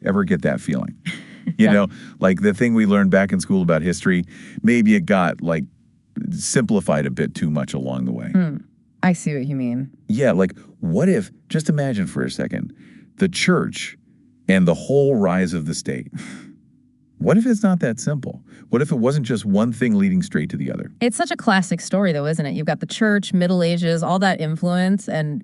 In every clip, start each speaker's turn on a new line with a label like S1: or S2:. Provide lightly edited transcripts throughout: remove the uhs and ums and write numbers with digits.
S1: Ever get that feeling? You know, like the thing we learned back in school about history, maybe it got like simplified a bit too much along the way.
S2: I see what you mean.
S1: Yeah, like what if, just imagine for a second, the church and the whole rise of the state. What if it's not that simple? What if it wasn't just one thing leading straight to the other?
S2: It's such a classic story, though, isn't it? You've got the church, Middle Ages, all that influence, and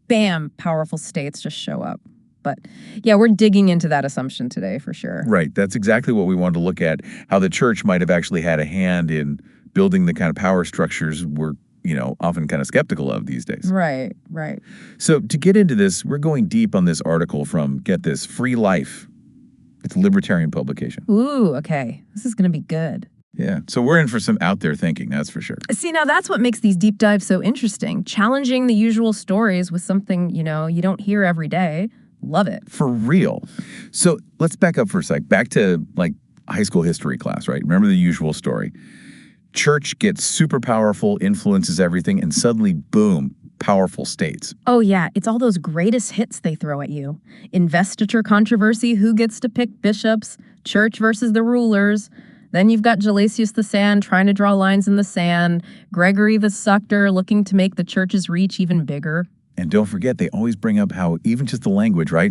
S2: bam, powerful states just show up. But yeah, we're digging into that assumption today for sure.
S1: Right. That's exactly what we wanted to look at, how the church might have actually had a hand in building the kind of power structures we're, often kind of skeptical of these days.
S2: Right, right.
S1: So to get into this, we're going deep on this article from, get this, Free Life. It's a libertarian publication.
S2: Ooh, okay. This is going to be good.
S1: Yeah. So we're in for some out there thinking, that's for sure.
S2: See, now that's what makes these deep dives so interesting. Challenging the usual stories with something, you don't hear every day. Love it.
S1: For real. So let's back up for a sec. Back to like high school history class, right? Remember the usual story. Church gets super powerful, influences everything, and suddenly, boom, powerful states.
S2: Oh, yeah. It's all those greatest hits they throw at you. Investiture controversy, who gets to pick bishops, church versus the rulers. Then you've got Gelasius the Sand trying to draw lines in the sand, Gregory the Suctor looking to make the church's reach even bigger.
S1: And don't forget, they always bring up how even just the language, right?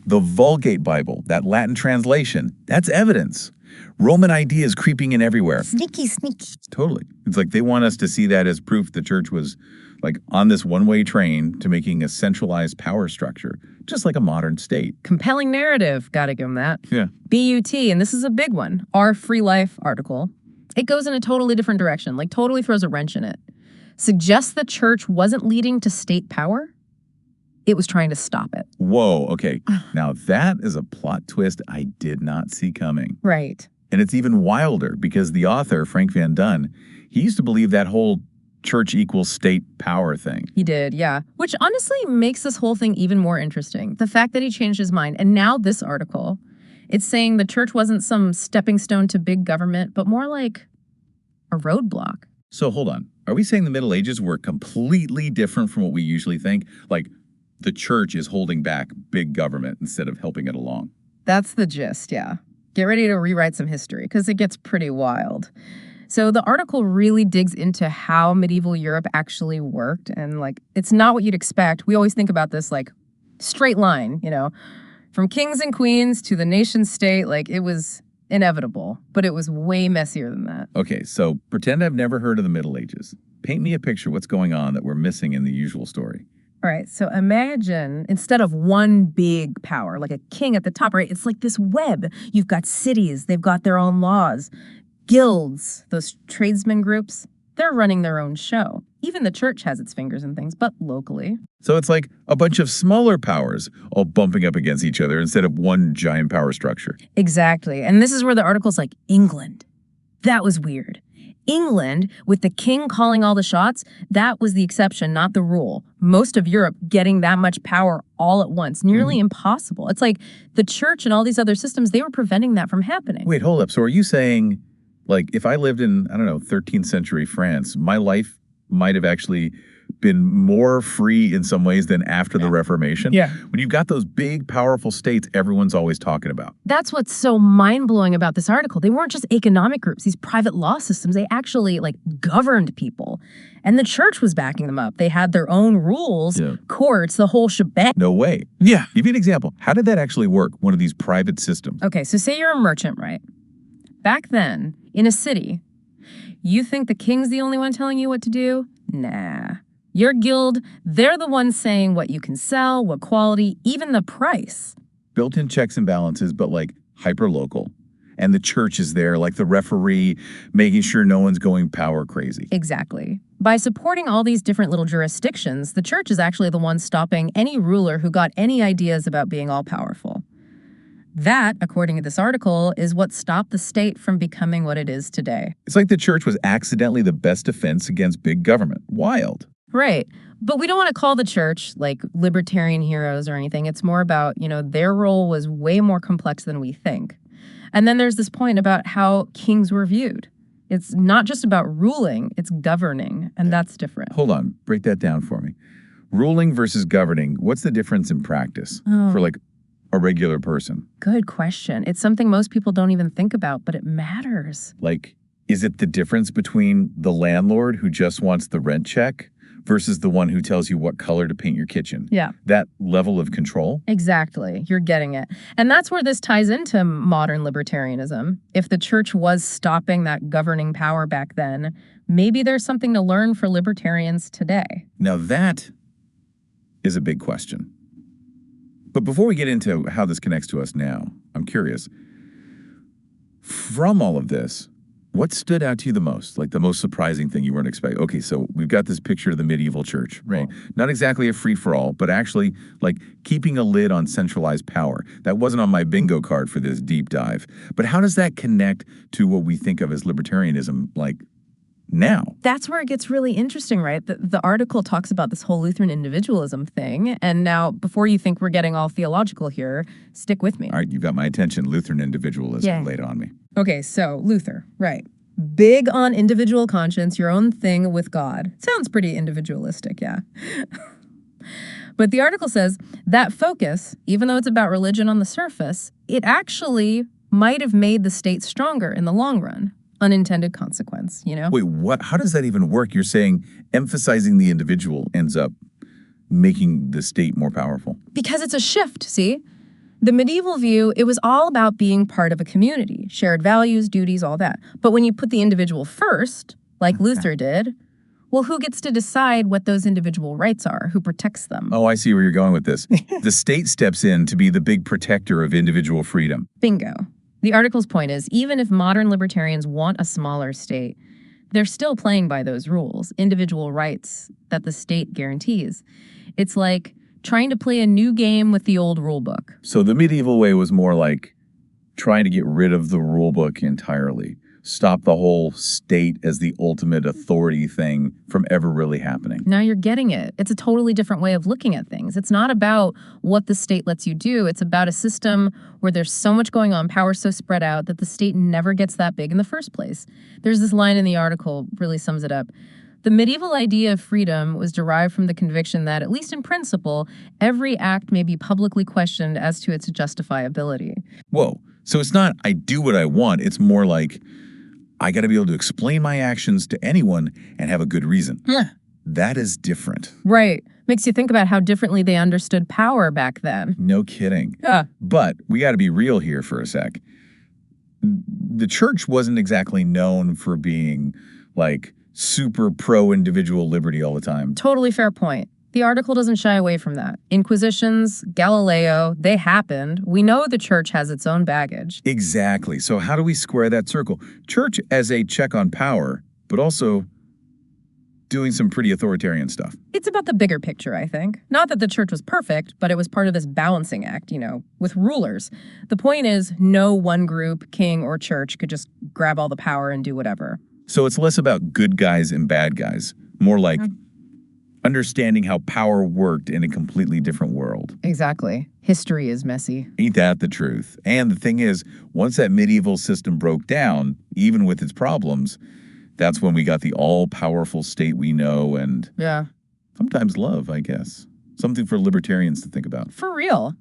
S1: The Vulgate Bible, that Latin translation, that's evidence. Roman ideas creeping in everywhere.
S2: Sneaky, sneaky.
S1: Totally. It's like they want us to see that as proof the church was like on this one-way train to making a centralized power structure, just like a modern state.
S2: Compelling narrative. Gotta give them that.
S1: Yeah.
S2: BUT, and this is a big one, our Free Life article. It goes in a totally different direction, like totally throws a wrench in it. Suggests the church wasn't leading to state power. It was trying to stop it.
S1: Whoa, okay. Now that is a plot twist I did not see coming.
S2: Right.
S1: And it's even wilder because the author, Frank Van Dunn, he used to believe that whole church equals state power thing.
S2: He did, yeah. Which honestly makes this whole thing even more interesting. The fact that he changed his mind. And now this article, it's saying the church wasn't some stepping stone to big government, but more like a roadblock.
S1: So hold on. Are we saying the Middle Ages were completely different from what we usually think? Like the church is holding back big government instead of helping it along?
S2: That's the gist, yeah. Get ready to rewrite some history because it gets pretty wild. So the article really digs into how medieval Europe actually worked. And like, it's not what you'd expect. We always think about this like straight line, from kings and queens to the nation state. Like it was inevitable, but it was way messier than that.
S1: Okay, so pretend I've never heard of the Middle Ages. Paint me a picture of what's going on that we're missing in the usual story.
S2: All right, so imagine instead of one big power, like a king at the top, right? It's like this web. You've got cities, they've got their own laws. Guilds, those tradesmen groups, they're running their own show. Even the church has its fingers in things, but locally.
S1: So it's like a bunch of smaller powers all bumping up against each other instead of one giant power structure.
S2: Exactly. And this is where the article's like, England. That was weird. England, with the king calling all the shots, that was the exception, not the rule. Most of Europe getting that much power all at once, nearly impossible. It's like the church and all these other systems, they were preventing that from happening.
S1: Wait, hold up. So are you saying, like, if I lived in, 13th century France, my life might have actually been more free in some ways than after the Reformation?
S2: Yeah.
S1: When you've got those big, powerful states everyone's always talking about.
S2: That's what's so mind-blowing about this article. They weren't just economic groups, these private law systems. They actually, governed people. And the church was backing them up. They had their own rules, courts, the whole shebang.
S1: No way. Yeah. Give me an example. How did that actually work, one of these private systems?
S2: Okay, so say you're a merchant, right? Back then, in a city, you think the king's the only one telling you what to do? Nah. Your guild, they're the ones saying what you can sell, what quality, even the price.
S1: Built-in checks and balances, but hyper-local. And the church is there, like the referee, making sure no one's going power crazy.
S2: Exactly. By supporting all these different little jurisdictions, the church is actually the one stopping any ruler who got any ideas about being all-powerful. That, according to this article, is what stopped the state from becoming what it is today.
S1: It's like the church was accidentally the best defense against big government. Wild.
S2: Right. But we don't want to call the church libertarian heroes or anything. It's more about, their role was way more complex than we think. And then there's this point about how kings were viewed. It's not just about ruling, it's governing, and that's different.
S1: Hold on. Break that down for me. Ruling versus governing. What's the difference in practice for a regular person?
S2: Good question. It's something most people don't even think about, but it matters.
S1: Like, is it the difference between the landlord who just wants the rent check versus the one who tells you what color to paint your kitchen?
S2: Yeah.
S1: That level of control?
S2: Exactly. You're getting it. And that's where this ties into modern libertarianism. If the church was stopping that governing power back then, maybe there's something to learn for libertarians today.
S1: Now that is a big question. But before we get into how this connects to us now, I'm curious. From all of this, what stood out to you the most? Like the most surprising thing you weren't expecting? Okay, so we've got this picture of the medieval church, right? Not exactly a free-for-all, but actually like keeping a lid on centralized power. That wasn't on my bingo card for this deep dive. But how does that connect to what we think of as libertarianism, like now?
S2: That's where it gets really interesting, right? The article talks about this whole Lutheran individualism thing. And now, before you think we're getting all theological here, stick with me.
S1: All right, you've got my attention. Lutheran individualism laid on me.
S2: Okay, so Luther, right. Big on individual conscience, your own thing with God. Sounds pretty individualistic, yeah. But the article says that focus, even though it's about religion on the surface, it actually might have made the state stronger in the long run. Unintended consequence, you know?
S1: Wait, what? How does that even work? You're saying emphasizing the individual ends up making the state more powerful?
S2: Because it's a shift, see? The medieval view, it was all about being part of a community, shared values, duties, all that. But when you put the individual first, like Luther did, well, who gets to decide what those individual rights are? Who protects them?
S1: Oh, I see where you're going with this. The state steps in to be the big protector of individual freedom.
S2: Bingo. The article's point is, even if modern libertarians want a smaller state, they're still playing by those rules, individual rights that the state guarantees. It's like trying to play a new game with the old rule book.
S1: So the medieval way was more like trying to get rid of the rule book entirely, stop the whole state as the ultimate authority thing from ever really happening.
S2: Now you're getting it. It's a totally different way of looking at things. It's not about what the state lets you do. It's about a system where there's so much going on, power so spread out that the state never gets that big in the first place. There's this line in the article, really sums it up. The medieval idea of freedom was derived from the conviction that, at least in principle, every act may be publicly questioned as to its justifiability.
S1: Whoa. So it's not I do what I want. It's more like I got to be able to explain my actions to anyone and have a good reason.
S2: Yeah.
S1: That is different.
S2: Right. Makes you think about how differently they understood power back then.
S1: No kidding.
S2: Yeah.
S1: But we got to be real here for a sec. The church wasn't exactly known for being like super pro-individual liberty all the time.
S2: Totally fair point. The article doesn't shy away from that. Inquisitions, Galileo, they happened. We know the church has its own baggage.
S1: Exactly. So how do we square that circle? Church as a check on power, but also doing some pretty authoritarian stuff.
S2: It's about the bigger picture, I think. Not that the church was perfect, but it was part of this balancing act, with rulers. The point is, no one group, king or church, could just grab all the power and do whatever.
S1: So it's less about good guys and bad guys, more like understanding how power worked in a completely different world.
S2: Exactly. History is messy.
S1: Ain't that the truth? And the thing is, once that medieval system broke down, even with its problems, that's when we got the all-powerful state we know and sometimes love, I guess. Something for libertarians to think about.
S2: For real.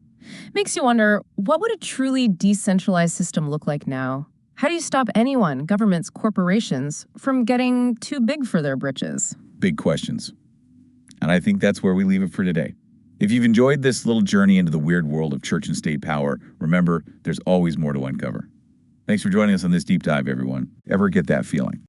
S2: Makes you wonder, what would a truly decentralized system look like now? How do you stop anyone, governments, corporations, from getting too big for their britches?
S1: Big questions. And I think that's where we leave it for today. If you've enjoyed this little journey into the weird world of church and state power, remember, there's always more to uncover. Thanks for joining us on this deep dive, everyone. Ever get that feeling?